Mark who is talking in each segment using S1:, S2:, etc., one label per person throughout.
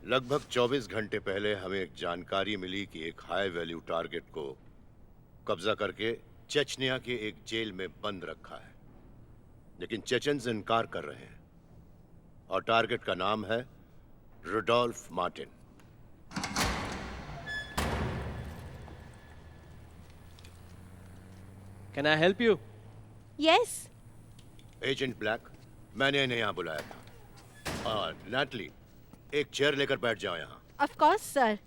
S1: लगभग 24 घंटे पहले हमें एक जानकारी मिली कि एक हाई वैल्यू टारगेट को कब्जा करके चेचनिया के एक जेल में बंद रखा है, लेकिन चेचन्स इनकार कर रहे हैं और टारगेट का नाम है Rudolph Martin.
S2: Can I help you?
S3: Yes.
S1: Agent Black, मैंने इन्हें यहाँ बुलाया था। और नैटली, एक चेयर लेकर बैठ जाओ यहाँ।
S3: Of course, sir.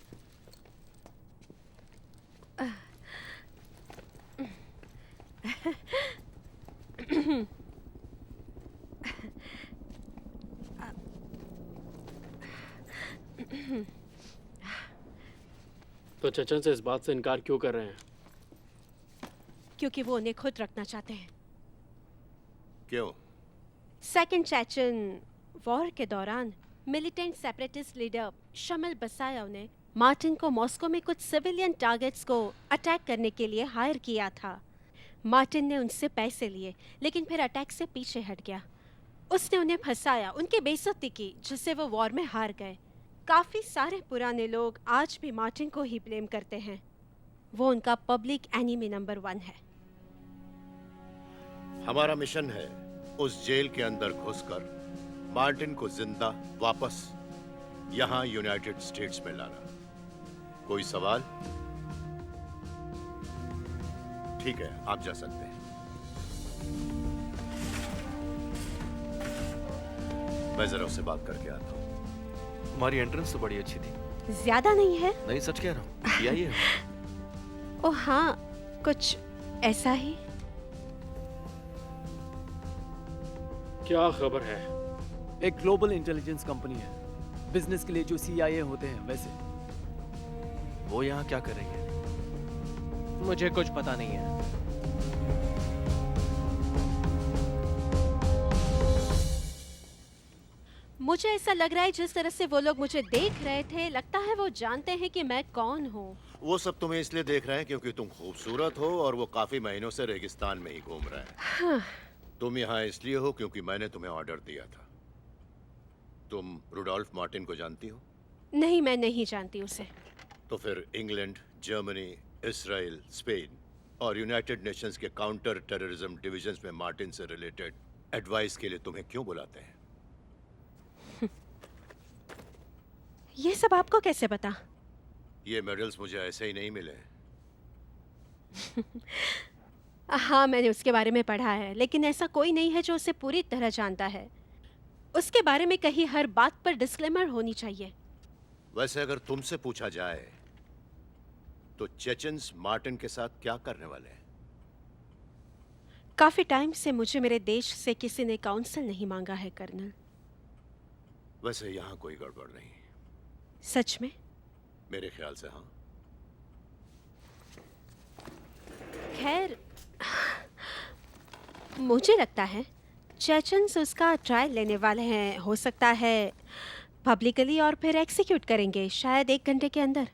S2: तो चचन से इस बात से इनकार क्यों कर रहे हैं?
S3: क्योंकि वो उन्हें खुद रखना चाहते हैं।
S1: क्यों?
S3: सेकंड चेचन वॉर के दौरान मिलिटेंट सेपरेटिस्ट लीडर शमल बसाया ने मार्टिन को मॉस्को में कुछ सिविलियन टारगेट्स को अटैक करने के लिए हायर किया था। मार्टिन ने उनसे पैसे लिए, लेकिन फिर अटैक से पीछे हट गया। उसने उन्हें फंसाया, उनकी बेइज्जती की, जिससे वो वॉर में हार गए। काफी सारे पुराने लोग आज भी मार्टिन को ही ब्लेम करते हैं। वो उनका पब्लिक एनिमी नंबर 1 है।
S1: हमारा मिशन है उस जेल के अंदर घुसकर मार्टिन को जिंदा वापस यहाँ यूनाइटेड स्टेट्स में लाना। कोई सवाल? ठीक है, आप जा सकते हैं। मैं जरा उससे बात करके आता हूँ।
S4: हमारी एंट्रेंस तो बड़ी अच्छी थी।
S3: ज्यादा नहीं है?
S4: नहीं, सच कह रहा हूँ। ये
S3: ओह हाँ, कुछ ऐसा ही।
S2: क्या खबर है?
S5: एक ग्लोबल इंटेलिजेंस कंपनी है, बिजनेस के लिए जो CIA होते हैं वैसे।
S4: वो यहाँ क्या कर रही है?
S5: मुझे कुछ पता नहीं है।
S3: मुझे ऐसा लग रहा है जिस तरह से वो लोग मुझे देख रहे थे, लगता है वो जानते हैं कि मैं कौन हूँ।
S1: वो सब तुम्हें इसलिए देख रहे हैं क्योंकि तुम खूबसूरत हो और वो काफी महीनों से रेगिस्तान में ही घूम रहे हैं।
S3: हाँ।
S1: तुम यहाँ इसलिए हो क्योंकि मैंने तुम्हें ऑर्डर दिया था। तुम रुडोल्फ मार्टिन को जानती हो?
S3: नहीं, मैं नहीं जानती उसे।
S1: तो फिर इंग्लैंड, जर्मनी, इजराइल, स्पेन और यूनाइटेड नेशंस के काउंटर टेररिज्म डिविजन्स में मार्टिन से रिलेटेड एडवाइस के लिए तुम्हें क्यों बुलाते हैं?
S3: ये सब आपको कैसे पता?
S1: ये मेडल्स मुझे ऐसे ही नहीं मिले।
S3: हाँ, मैंने उसके बारे में पढ़ा है, लेकिन ऐसा कोई नहीं है जो उसे पूरी तरह जानता है। उसके बारे में कहीं हर बात पर डिस्क्लेमर होनी चाहिए।
S1: वैसे अगर तुमसे पूछा जाए तो चेचन्स मार्टिन के साथ क्या करने वाले हैं?
S3: काफी टाइम से मुझे मेरे देश से किसी ने काउंसिल नहीं मांगा है, कर्नल।
S1: वैसे यहाँ कोई गड़बड़ नहीं।
S3: सच में?
S1: मेरे ख्याल से हाँ।
S3: खैर, मुझे लगता है चेचन्स उसका ट्रायल लेने वाले हैं। हो सकता है पब्लिकली, और फिर एग्जीक्यूट करेंगे, शायद 1 घंटे के अंदर।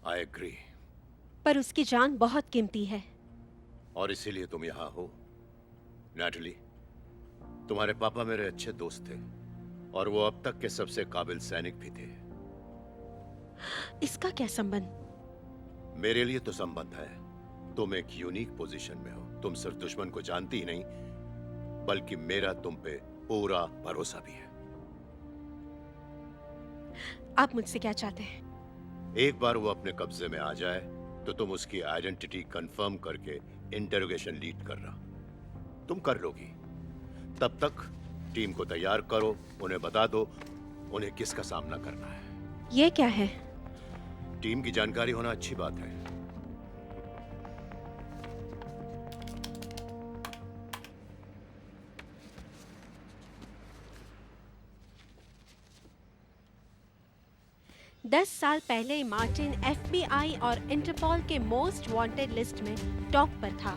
S1: I agree.
S3: पर उसकी जान बहुत कीमती है।
S1: और इसीलिए तुम यहाँ हो। नैटली, तुम्हारे पापा मेरे अच्छे दोस्त थे और वो अब तक के सबसे काबिल सैनिक भी थे।
S3: इसका क्या संबंध?
S1: मेरे लिए तो संबंध है। तुम एक यूनिक पोजीशन में हो। तुम सिर्फ दुश्मन को जानती ही नहीं, बल्कि मेरा तुम पे पूरा भरोसा भी है।
S3: आप मुझसे क्या चाहते हैं?
S1: एक बार वो अपने कब्जे में आ जाए तो तुम उसकी आइडेंटिटी कंफर्म करके इंटरोगेशन लीड करना। तुम कर लोगी। तब तक टीम को तैयार करो, उन्हें बता दो उन्हें किसका सामना करना है।
S3: ये क्या है?
S1: टीम की जानकारी होना अच्छी बात है।
S3: दस साल पहले मार्टिन FBI और इंटरपोल के मोस्ट वांटेड लिस्ट में टॉप पर था।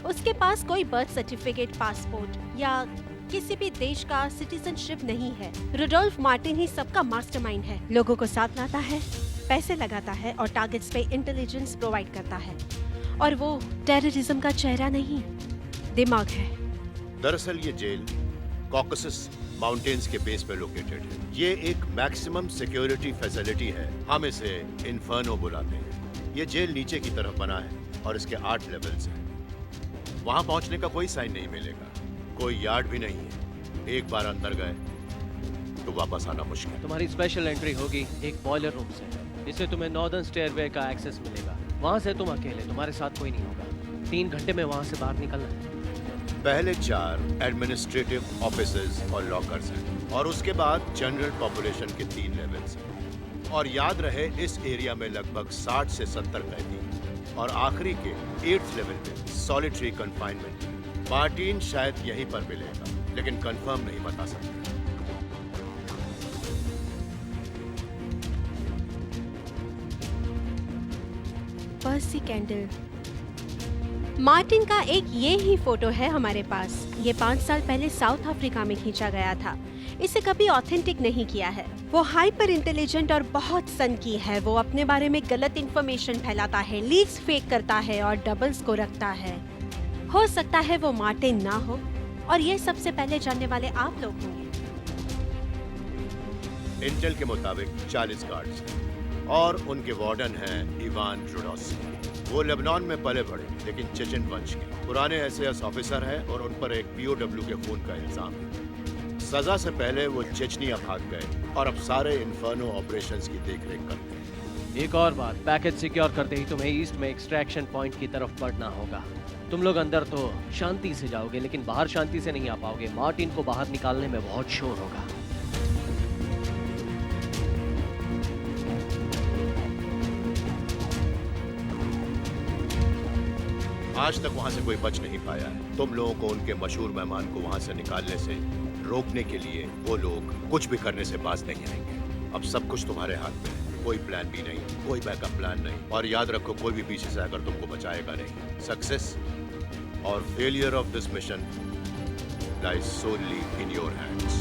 S3: उसके पास कोई बर्थ सर्टिफिकेट, पासपोर्ट या किसी भी देश का सिटीजनशिप नहीं है। रुडोल्फ मार्टिन ही सबका मास्टरमाइंड है। लोगों को साथ लाता है, पैसे लगाता है और टारगेट्स पे इंटेलिजेंस प्रोवाइड करता है। और वो टेररिज्म का चेहरा नहीं, दिमाग है।
S1: दरअसल ये जेल कॉकसस माउंटेन्स के बेस पे लोकेटेड है। ये एक मैक्सिमम सिक्योरिटी फैसिलिटी है, हम इसे इन्फर्नो बुलाते हैं। ये जेल नीचे की तरफ बना है और इसके 8 लेवल्स हैं। वहां पहुंचने का कोई साइन नहीं मिलेगा, कोई यार्ड भी नहीं है। एक बार अंदर गए तो वापस आना मुश्किल है।
S6: तुम्हारी स्पेशल एंट्री होगी एक बॉयलर रूम से, जिससे तुम्हें नॉर्दर्न स्टेयरवे का एक्सेस मिलेगा। वहां से तुम अकेले, तुम्हारे साथ कोई नहीं होगा। 3 घंटे में वहां से बाहर निकलना है।
S1: पहले 4 एडमिनिस्ट्रेटिव ऑफिसेज और लॉकर्स हैं और उसके बाद जनरल पॉपुलेशन के 3 लेवल्स हैं। और याद रहे, इस एरिया में लगभग 60 से 70 कैदी हैं और आखिरी के 8th लेवल पे सॉलिटरी कन्फाइनमेंट। मार्टिन शायद यहीं पर मिलेगा, लेकिन कंफर्म नहीं बता सकते।
S3: पर्सी कैंडल। मार्टिन का एक ये ही फोटो है हमारे पास। ये 5 साल पहले साउथ अफ्रीका में खींचा गया था। इसे कभी ऑथेंटिक नहीं किया है। वो हाइपर इंटेलिजेंट और बहुत सनकी है। वो अपने बारे में गलत इंफॉर्मेशन फैलाता है, लीक्स फेक करता है और डबल्स को रखता है। हो सकता है वो मार्टिन ना हो और ये सबसे पहले जानने वाले आप लोग होंगे।
S1: इंटेल के मुताबिक 40 गार्ड्स हैं और उनके वार्डन हैं इवान ट्रूडोस्की। वो लेबनान में पले बढ़े, लेकिन चेचन वंश के पुराने एसएस ऑफिसर हैं और उन पर एक पीओडब्ल्यू के खून का इल्जाम है। सजा से पहले वो चेचनिया भाग गए और अब सारे इन्फर्नो ऑपरेशंस की देखरेख करते हैं।
S6: एक और बात, पैकेज सिक्योर करते ही तुम्हें ईस्ट में एक्सट्रैक्शन पॉइंट की तरफ बढ़ना होगा। तुम लोग अंदर तो शांति से जाओगे, लेकिन बाहर शांति से नहीं आ पाओगे। मार्टिन को बाहर निकालने में बहुत शोर होगा।
S1: आज तक वहां से कोई बच नहीं पाया है। तुम लोगों को उनके मशहूर मेहमान को वहां से निकालने से रोकने के लिए वो लोग कुछ भी करने से बाज नहीं आएंगे। अब सब कुछ तुम्हारे हाथ में है। कोई प्लान भी नहीं, कोई बैकअप प्लान नहीं, और याद रखो, कोई भी पीछे से आकर तुमको बचाएगा नहीं। सक्सेस और failure of this mission lies solely in your hands.